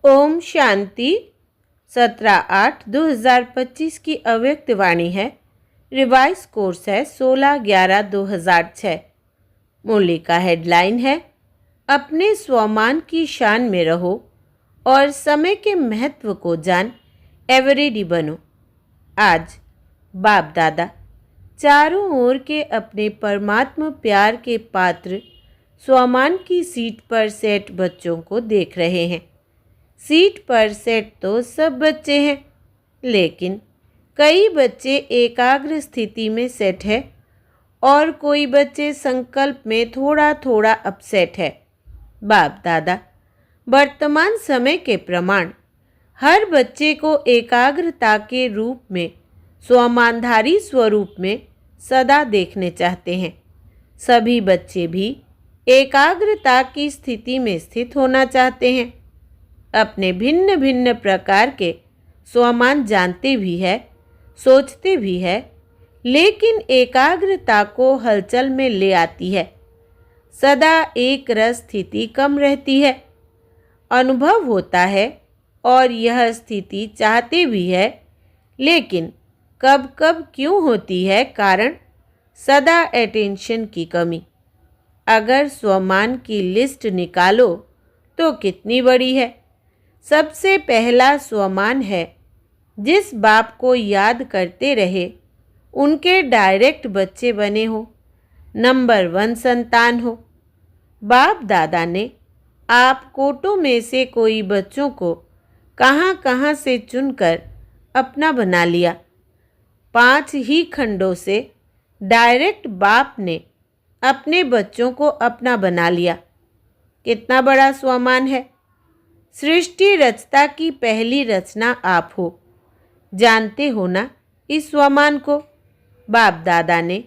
ओम शांति। 17/8/2025 की अव्यक्त वाणी है। रिवाइज कोर्स है 16/11/2006। मूल्य का हेडलाइन है अपने स्वमान की शान में रहो और समय के महत्व को जान एवरेडी बनो। आज बाप दादा चारों ओर के अपने परमात्मा प्यार के पात्र स्वमान की सीट पर सेट बच्चों को देख रहे हैं। सीट पर सेट तो सब बच्चे हैं, लेकिन कई बच्चे एकाग्र स्थिति में सेट है और कोई बच्चे संकल्प में थोड़ा थोड़ा अपसेट है। बाप दादा वर्तमान समय के प्रमाण हर बच्चे को एकाग्रता के रूप में स्वमानधारी स्वरूप में सदा देखने चाहते हैं। सभी बच्चे भी एकाग्रता की स्थिति में स्थित होना चाहते हैं। अपने भिन्न भिन्न प्रकार के स्वमान जानते भी है, सोचते भी है, लेकिन एकाग्रता को हलचल में ले आती है। सदा एक रस स्थिति कम रहती है। अनुभव होता है और यह स्थिति चाहते भी है, लेकिन कब कब क्यों होती है? कारण सदा अटेंशन की कमी। अगर स्वमान की लिस्ट निकालो तो कितनी बड़ी है। सबसे पहला स्वमान है जिस बाप को याद करते रहे उनके डायरेक्ट बच्चे बने हो, नंबर 1 संतान हो। बाप दादा ने आप कोटों में से कोई बच्चों को कहाँ कहाँ से चुनकर अपना बना लिया। 5 ही खंडों से डायरेक्ट बाप ने अपने बच्चों को अपना बना लिया। कितना बड़ा स्वमान है। सृष्टि रचता की पहली रचना आप हो। जानते हो ना इस स्वमान को? बाप दादा ने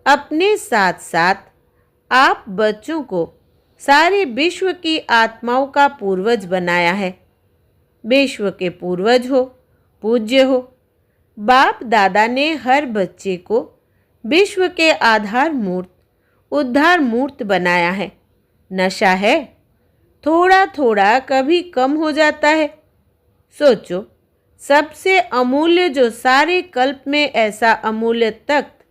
अपने साथ साथ आप बच्चों को सारे विश्व की आत्माओं का पूर्वज बनाया है। विश्व के पूर्वज हो, पूज्य हो। बाप दादा ने हर बच्चे को विश्व के आधार मूर्त, उद्धार मूर्त बनाया है। नशा है, थोड़ा थोड़ा कभी कम हो जाता है। सोचो, सबसे अमूल्य जो सारे कल्प में ऐसा अमूल्य तख्त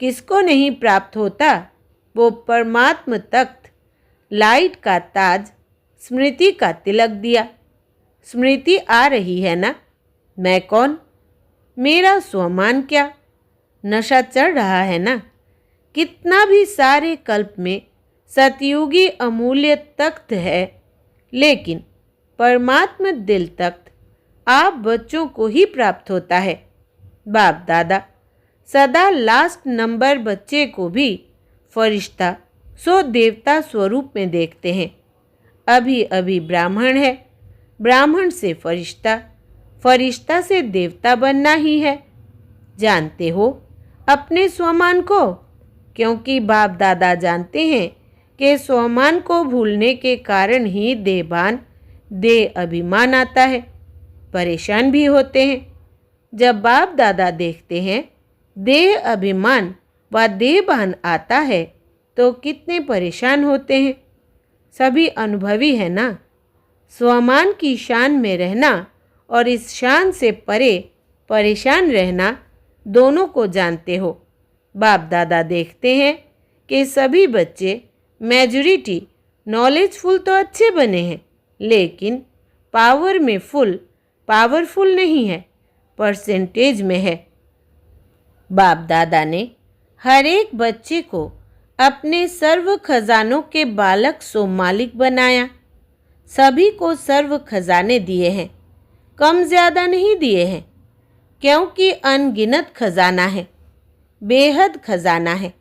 किसको नहीं प्राप्त होता? वो परमात्म तख्त, लाइट का ताज, स्मृति का तिलक दिया। स्मृति आ रही है ना? मैं कौन? मेरा स्वमान क्या? नशा चढ़ रहा है ना? कितना भी सारे कल्प में सतयुगी अमूल्य तख्त है, लेकिन परमात्म दिल तख्त आप बच्चों को ही प्राप्त होता है। बाप दादा सदा लास्ट नंबर बच्चे को भी फरिश्ता सो देवता स्वरूप में देखते हैं। अभी अभी ब्राह्मण है, ब्राह्मण से फरिश्ता, फरिश्ता से देवता बनना ही है। जानते हो अपने स्वमान को? क्योंकि बाप दादा जानते हैं कि स्वमान को भूलने के कारण ही देहभान, देह अभिमान आता है। परेशान भी होते हैं। जब बाप दादा देखते हैं देह अभिमान व देहभान आता है तो कितने परेशान होते हैं। सभी अनुभवी है ना? स्वमान की शान में रहना और इस शान से परे परेशान रहना दोनों को जानते हो। बाप दादा देखते हैं कि सभी बच्चे मेजॉरिटी नॉलेजफुल तो अच्छे बने हैं, लेकिन पावर में पावरफुल नहीं है, परसेंटेज में है। बाप दादा ने हर एक बच्चे को अपने सर्व खजानों के बालक सो मालिक बनाया। सभी को सर्व खजाने दिए हैं, कम ज़्यादा नहीं दिए हैं, क्योंकि अनगिनत खजाना है, बेहद खजाना है।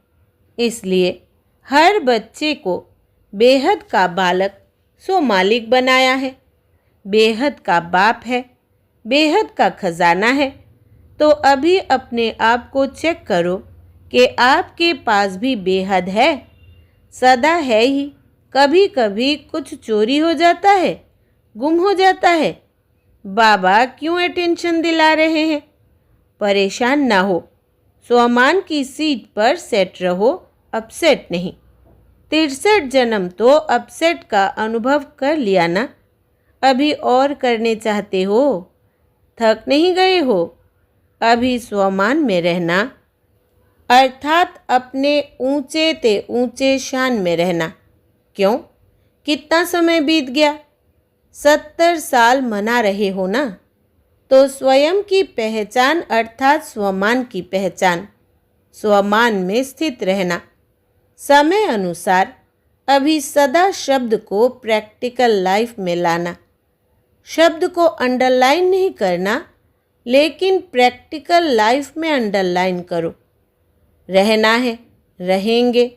इसलिए हर बच्चे को बेहद का बालक सो मालिक बनाया है। बेहद का बाप है, बेहद का खजाना है। तो अभी अपने आप को चेक करो कि आपके पास भी बेहद है। सदा है ही, कभी कभी कुछ चोरी हो जाता है, गुम हो जाता है। बाबा क्यों अटेंशन दिला रहे हैं? परेशान ना हो, स्वमान की सीट पर सेट रहो, अपसेट नहीं। 63 जन्म तो अपसेट का अनुभव कर लिया ना। अभी और करने चाहते हो? थक नहीं गए हो? अभी स्वमान में रहना अर्थात अपने ऊंचे ते ऊंचे शान में रहना। क्यों? कितना समय बीत गया? 70 साल मना रहे हो ना? तो स्वयं की पहचान अर्थात स्वमान की पहचान, स्वमान में स्थित रहना, समय अनुसार अभी सदा शब्द को प्रैक्टिकल लाइफ में लाना। शब्द को अंडरलाइन नहीं करना, लेकिन प्रैक्टिकल लाइफ में अंडरलाइन करो। रहना है, रहेंगे,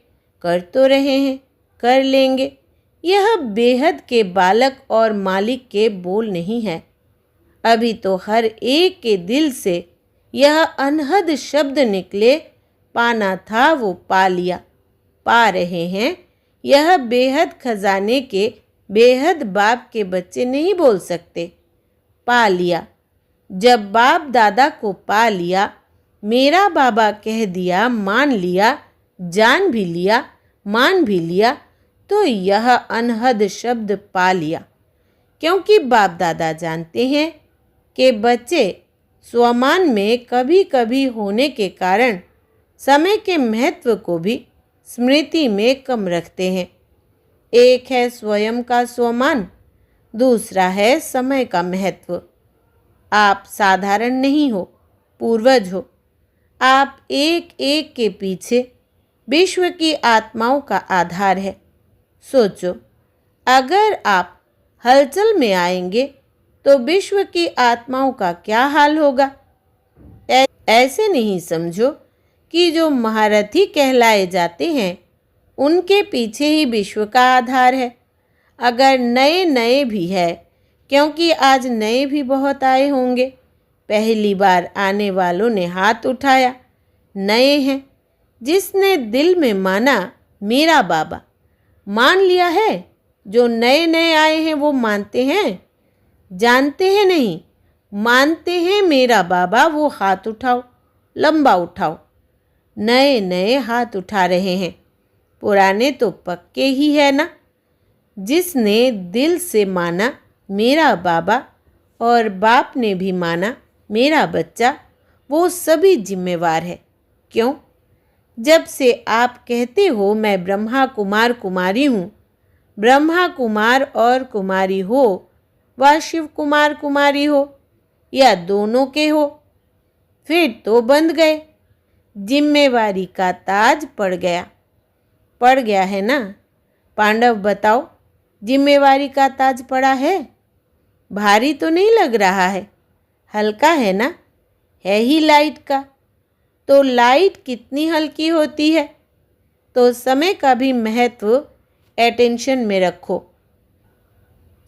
कर तो रहे हैं, कर लेंगे। यह बेहद के बालक और मालिक के बोल नहीं है। अभी तो हर एक के दिल से यह अनहद शब्द निकले, पाना था वो पा लिया, पा रहे हैं। यह बेहद खजाने के बेहद बाप के बच्चे नहीं बोल सकते। पा लिया। जब बाप दादा को पा लिया, मेरा बाबा कह दिया, मान लिया, जान भी लिया, मान भी लिया, तो यह अनहद शब्द पा लिया। क्योंकि बाप दादा जानते हैं कि बच्चे स्वमान में कभी कभी होने के कारण समय के महत्व को भी स्मृति में कम रखते हैं। एक है स्वयं का स्वमान, दूसरा है समय का महत्व। आप साधारण नहीं हो, पूर्वज हो। आप एक एक के पीछे विश्व की आत्माओं का आधार है। सोचो, अगर आप हलचल में आएंगे तो विश्व की आत्माओं का क्या हाल होगा? ऐसे नहीं समझो कि जो महारथी कहलाए जाते हैं उनके पीछे ही विश्व का आधार है। अगर नए नए भी है, क्योंकि आज नए भी बहुत आए होंगे, पहली बार आने वालों ने हाथ उठाया, नए हैं। जिसने दिल में माना मेरा बाबा, मान लिया है। जो नए नए आए हैं वो मानते हैं, जानते हैं नहीं, मानते हैं मेरा बाबा, वो हाथ उठाओ, लंबा उठाओ। नए नए हाथ उठा रहे हैं, पुराने तो पक्के ही है ना। जिसने दिल से माना मेरा बाबा और बाप ने भी माना मेरा बच्चा, वो सभी जिम्मेवार है। क्यों? जब से आप कहते हो मैं ब्रह्मा कुमार कुमारी हूँ, ब्रह्मा कुमार और कुमारी हो, व शिव कुमार कुमारी हो, या दोनों के हो, फिर तो बंध गए। जिम्मेवारी का ताज पड़ गया है ना। पांडव बताओ, जिम्मेवारी का ताज पड़ा है? भारी तो नहीं लग रहा है, हल्का है ना? है ही लाइट का। तो लाइट कितनी हल्की होती है। तो समय का भी महत्व अटेंशन में रखो।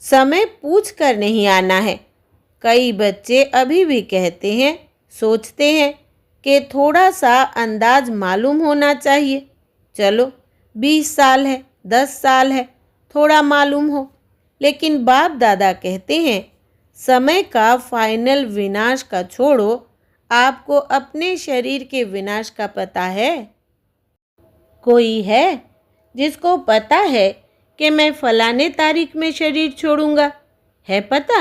समय पूछ कर नहीं आना है। कई बच्चे अभी भी कहते हैं, सोचते हैं कि थोड़ा सा अंदाज मालूम होना चाहिए। चलो 20 साल है, 10 साल है, थोड़ा मालूम हो। लेकिन बाप दादा कहते हैं समय का फाइनल विनाश का छोड़ो, आपको अपने शरीर के विनाश का पता है? कोई है जिसको पता है कि मैं फलाने तारीख में शरीर छोड़ूंगा? है पता?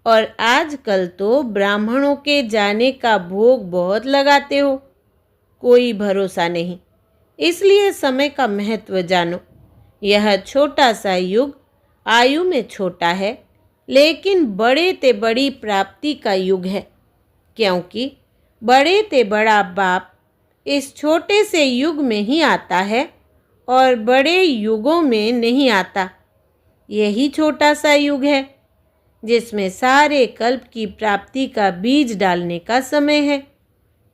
और आजकल तो ब्राह्मणों के जाने का भोग बहुत लगाते हो, कोई भरोसा नहीं। इसलिए समय का महत्व जानो। यह छोटा सा युग आयु में छोटा है, लेकिन बड़े ते बड़ी प्राप्ति का युग है। क्योंकि बड़े ते बड़ा बाप इस छोटे से युग में ही आता है और बड़े युगों में नहीं आता। यही छोटा सा युग है जिसमें सारे कल्प की प्राप्ति का बीज डालने का समय है।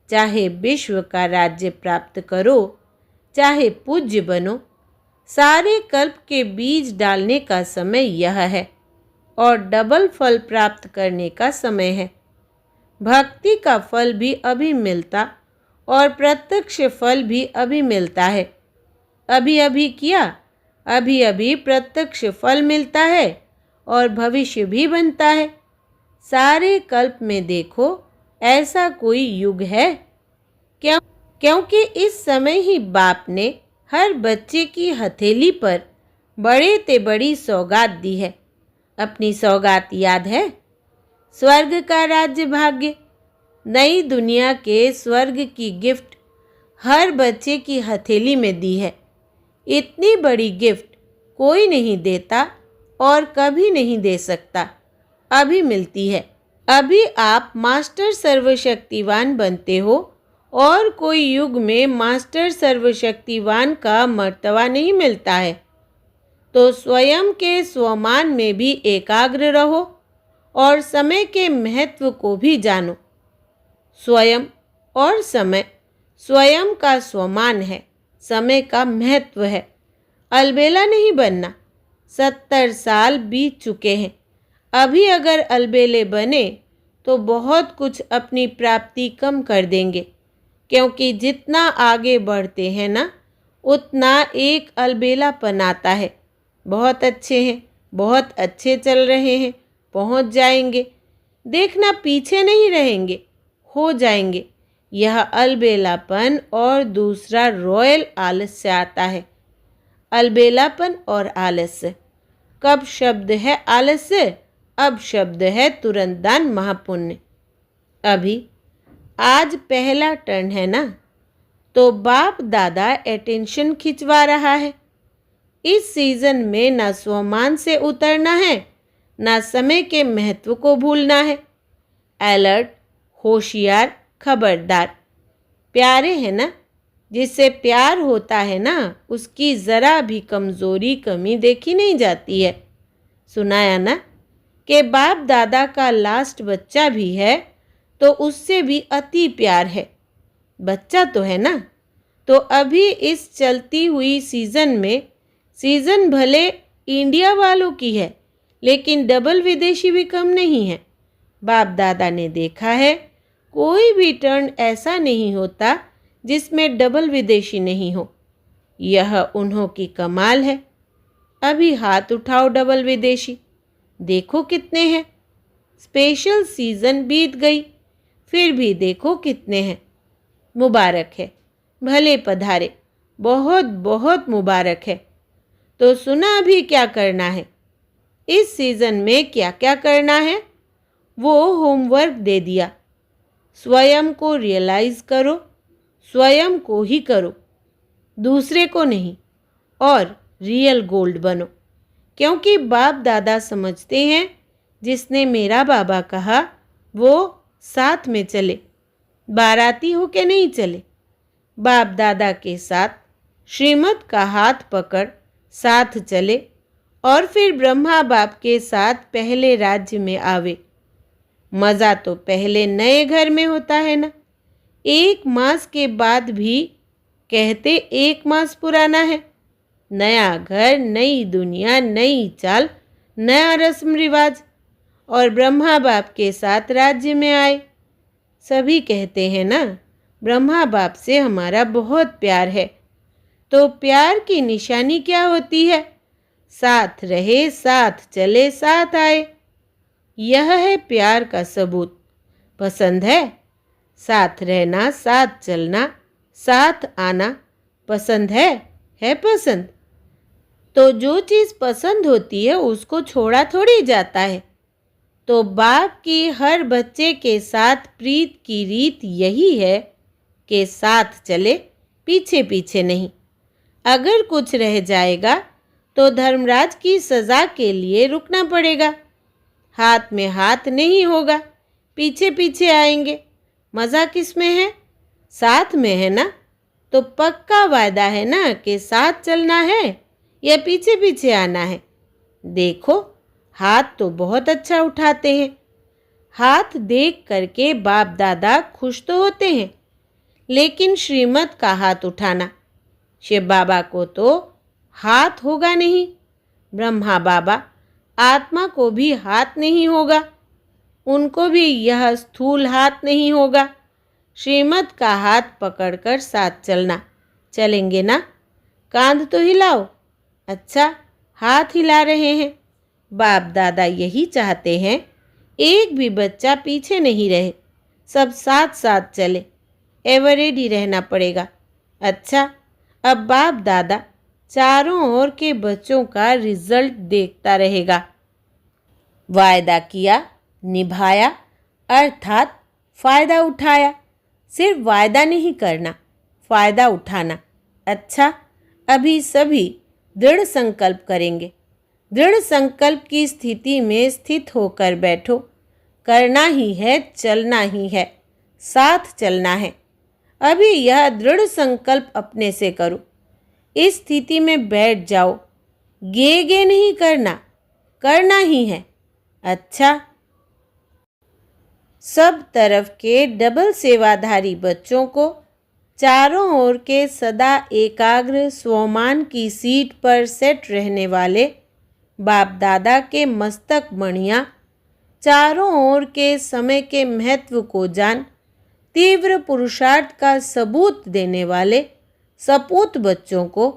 चाहे विश्व का राज्य प्राप्त करो, चाहे पूज्य बनो, सारे कल्प के बीज डालने का समय यह है और डबल फल प्राप्त करने का समय है। भक्ति का फल भी अभी मिलता और प्रत्यक्ष फल भी अभी मिलता है। अभी अभी किया, अभी अभी प्रत्यक्ष फल मिलता है और भविष्य भी बनता है। सारे कल्प में देखो, ऐसा कोई युग है? क्योंकि इस समय ही बाप ने हर बच्चे की हथेली पर बड़े ते बड़ी सौगात दी है। अपनी सौगात याद है? स्वर्ग का राज्य भाग्य, नई दुनिया के स्वर्ग की गिफ्ट हर बच्चे की हथेली में दी है। इतनी बड़ी गिफ्ट कोई नहीं देता और कभी नहीं दे सकता। अभी मिलती है। अभी आप मास्टर सर्वशक्तिवान बनते हो और कोई युग में मास्टर सर्वशक्तिवान का मर्तबा नहीं मिलता है। तो स्वयं के स्वमान में भी एकाग्र रहो और समय के महत्व को भी जानो। स्वयं और समय स्वयं का स्वमान है, समय का महत्व है। अलबेला नहीं बनना। 70 साल बीत चुके हैं। अभी अगर अलबेले बने तो बहुत कुछ अपनी प्राप्ति कम कर देंगे, क्योंकि जितना आगे बढ़ते हैं ना, उतना एक अलबेलापन आता है। बहुत अच्छे हैं, बहुत अच्छे चल रहे हैं, पहुंच जाएंगे। देखना पीछे नहीं रहेंगे, हो जाएंगे। यह अलबेलापन और दूसरा रॉयल आलस्य आता है। अलबेलापन और आलस्य। कब शब्द है आलस्य, अब शब्द है तुरंत दान महापुण्य। अभी आज पहला टर्न है ना, तो बाप दादा अटेंशन खिंचवा रहा है। इस सीजन में ना स्वमान से उतरना है, ना समय के महत्व को भूलना है। अलर्ट, होशियार, खबरदार। प्यारे हैं ना, जिससे प्यार होता है ना, उसकी ज़रा भी कमज़ोरी कमी देखी नहीं जाती है। सुनाया ना कि बाप दादा का लास्ट बच्चा भी है तो उससे भी अति प्यार है। बच्चा तो है ना। तो अभी इस चलती हुई सीज़न में, सीज़न भले इंडिया वालों की है, लेकिन डबल विदेशी भी कम नहीं है। बाप दादा ने देखा है, कोई भी टर्न ऐसा नहीं होता जिसमें डबल विदेशी नहीं हो। यह उन्हों की कमाल है। अभी हाथ उठाओ डबल विदेशी, देखो कितने हैं। स्पेशल सीज़न बीत गई, फिर भी देखो कितने हैं। मुबारक है, भले पधारे, बहुत बहुत मुबारक है। तो सुना अभी क्या करना है, इस सीज़न में क्या क्या करना है, वो होमवर्क दे दिया। स्वयं को रियलाइज़ करो, स्वयं को ही करो, दूसरे को नहीं, और रियल गोल्ड बनो। क्योंकि बाप दादा समझते हैं, जिसने मेरा बाबा कहा वो साथ में चले, बाराती होके नहीं चले। बाप दादा के साथ श्रीमत का हाथ पकड़ साथ चले और फिर ब्रह्मा बाप के साथ पहले राज्य में आवे। मज़ा तो पहले नए घर में होता है ना। 1 मास के बाद भी कहते 1 मास पुराना है। नया घर, नई दुनिया, नई चाल, नया रस्म रिवाज, और ब्रह्मा बाप के साथ राज्य में आए। सभी कहते हैं ना, ब्रह्मा बाप से हमारा बहुत प्यार है। तो प्यार की निशानी क्या होती है? साथ रहे, साथ चले, साथ आए। यह है प्यार का सबूत। पसंद है? साथ रहना, साथ चलना, साथ आना पसंद है? है पसंद? तो जो चीज़ पसंद होती है उसको छोड़ा थोड़ी जाता है। तो बाप की हर बच्चे के साथ प्रीत की रीत यही है कि साथ चले, पीछे पीछे नहीं। अगर कुछ रह जाएगा तो धर्मराज की सज़ा के लिए रुकना पड़ेगा। हाथ में हाथ नहीं होगा, पीछे पीछे आएंगे। मज़ा किस में है? साथ में है ना। तो पक्का वादा है ना कि साथ चलना है या पीछे पीछे आना है। देखो, हाथ तो बहुत अच्छा उठाते हैं। हाथ देख करके बाप दादा खुश तो होते हैं, लेकिन श्रीमत का हाथ उठाना, शिव बाबा को तो हाथ होगा नहीं। ब्रह्मा बाबा आत्मा को भी हाथ नहीं होगा, उनको भी यह स्थूल हाथ नहीं होगा। श्रीमत का हाथ पकड़कर साथ चलना। चलेंगे ना? कांध तो हिलाओ। अच्छा, हाथ हिला रहे हैं। बाप दादा यही चाहते हैं, एक भी बच्चा पीछे नहीं रहे, सब साथ साथ चले। एवर रेडी रहना पड़ेगा। अच्छा, अब बाप दादा चारों ओर के बच्चों का रिजल्ट देखता रहेगा। वायदा किया, निभाया, अर्थात फ़ायदा उठाया। सिर्फ वायदा नहीं करना, फ़ायदा उठाना। अच्छा, अभी सभी दृढ़ संकल्प करेंगे। दृढ़ संकल्प की स्थिति में स्थित होकर बैठो। करना ही है, चलना ही है, साथ चलना है। अभी यह दृढ़ संकल्प अपने से करो। इस स्थिति में बैठ जाओ। गे गे नहीं करना, करना ही है। अच्छा, सब तरफ के डबल सेवाधारी बच्चों को चारों ओर के सदा एकाग्र स्वमान की सीट पर सेट रहने वाले बाप दादा के मस्तक मणियाँ, चारों ओर के समय के महत्व को जान तीव्र पुरुषार्थ का सबूत देने वाले सपूत बच्चों को,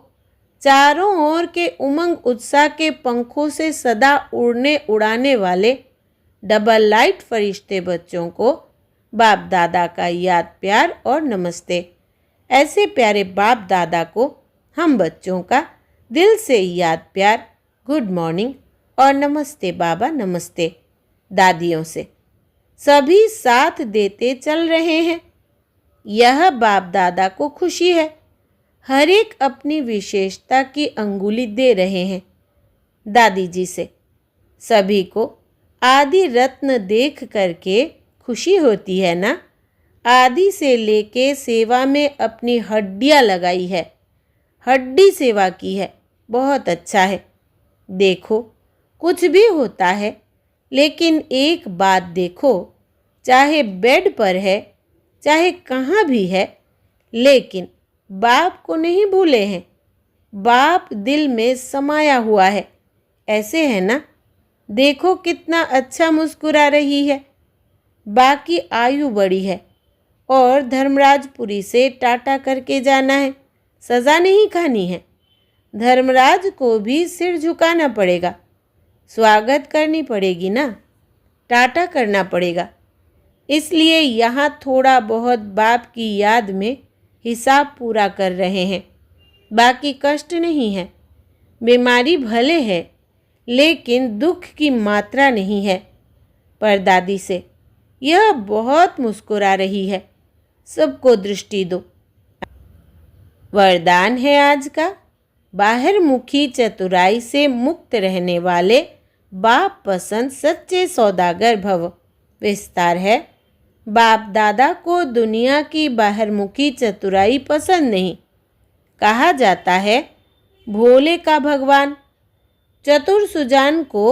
चारों ओर के उमंग उत्साह के पंखों से सदा उड़ाने वाले डबल लाइट फरिश्ते बच्चों को बाप दादा का याद प्यार और नमस्ते। ऐसे प्यारे बाप दादा को हम बच्चों का दिल से याद प्यार, गुड मॉर्निंग और नमस्ते बाबा, नमस्ते दादियों से सभी साथ देते चल रहे हैं। यह बाप दादा को खुशी है। हर एक अपनी विशेषता की अंगुली दे रहे हैं दादी जी से। सभी को आदि रत्न देख करके खुशी होती है ना। आदि से लेके सेवा में अपनी हड्डियाँ लगाई है, हड्डी सेवा की है। बहुत अच्छा है। देखो, कुछ भी होता है, लेकिन एक बात देखो, चाहे बेड पर है, चाहे कहाँ भी है, लेकिन बाप को नहीं भूले हैं। बाप दिल में समाया हुआ है। ऐसे है ना। देखो कितना अच्छा मुस्कुरा रही है। बाकी आयु बड़ी है और धर्मराजपुरी से टाटा करके जाना है, सज़ा नहीं खानी है। धर्मराज को भी सिर झुकाना पड़ेगा, स्वागत करनी पड़ेगी ना, टाटा करना पड़ेगा। इसलिए यहाँ थोड़ा बहुत बाप की याद में हिसाब पूरा कर रहे हैं। बाकी कष्ट नहीं है। बीमारी भले है, लेकिन दुख की मात्रा नहीं है। पर दादी से यह बहुत मुस्कुरा रही है। सबको दृष्टि दो। वरदान है आज का, बाहर मुखी चतुराई से मुक्त रहने वाले बाप पसंद सच्चे सौदागर भव। विस्तार है, बाप दादा को दुनिया की बाहरमुखी चतुराई पसंद नहीं। कहा जाता है भोले का भगवान। चतुर सुजान को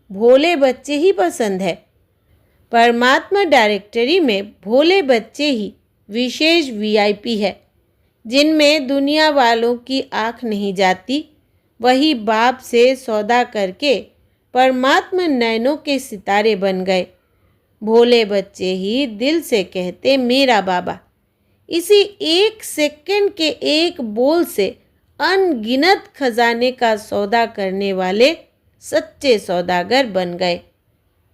भोले बच्चे ही पसंद है। परमात्मा डायरेक्टरी में भोले बच्चे ही विशेष वीआईपी है, जिनमें दुनिया वालों की आँख नहीं जाती। वही बाप से सौदा करके परमात्मा नैनों के सितारे बन गए। भोले बच्चे ही दिल से कहते मेरा बाबा। इसी एक सेकंड के एक बोल से अनगिनत खजाने का सौदा करने वाले सच्चे सौदागर बन गए।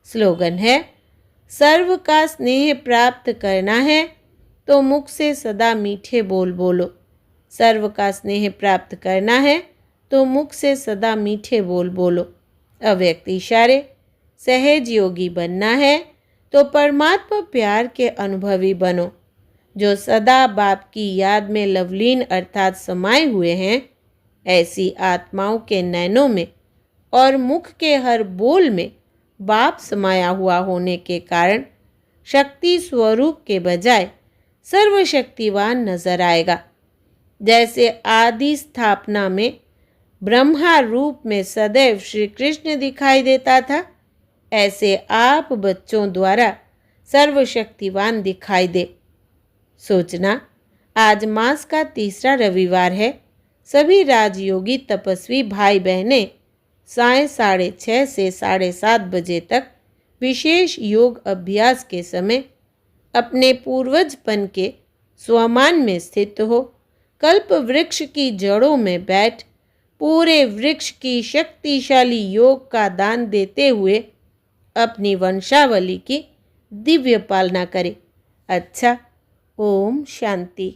स्लोगन है, सर्व का स्नेह प्राप्त करना है तो मुख से सदा मीठे बोल बोलो। सर्व का स्नेह प्राप्त करना है तो मुख से सदा मीठे बोल बोलो। अव्यक्त इशारे, सहज योगी बनना है तो परमात्मा प्यार के अनुभवी बनो। जो सदा बाप की याद में लवलीन अर्थात समाये हुए हैं, ऐसी आत्माओं के नैनों में और मुख के हर बोल में बाप समाया हुआ होने के कारण शक्ति स्वरूप के बजाय सर्वशक्तिवान नजर आएगा। जैसे आदि स्थापना में ब्रह्मा रूप में सदैव श्री कृष्ण दिखाई देता था, ऐसे आप बच्चों द्वारा सर्वशक्तिवान दिखाई दे। सोचना, आज मास का तीसरा रविवार है। सभी राजयोगी तपस्वी भाई बहनें साय 6:30 से 7:30 बजे तक विशेष योग अभ्यास के समय अपने पूर्वजपन के स्वमान में स्थित हो कल्प वृक्ष की जड़ों में बैठ पूरे वृक्ष की शक्तिशाली योग का दान देते हुए अपनी वंशावली की दिव्य पालना करें। अच्छा, ओम शांति।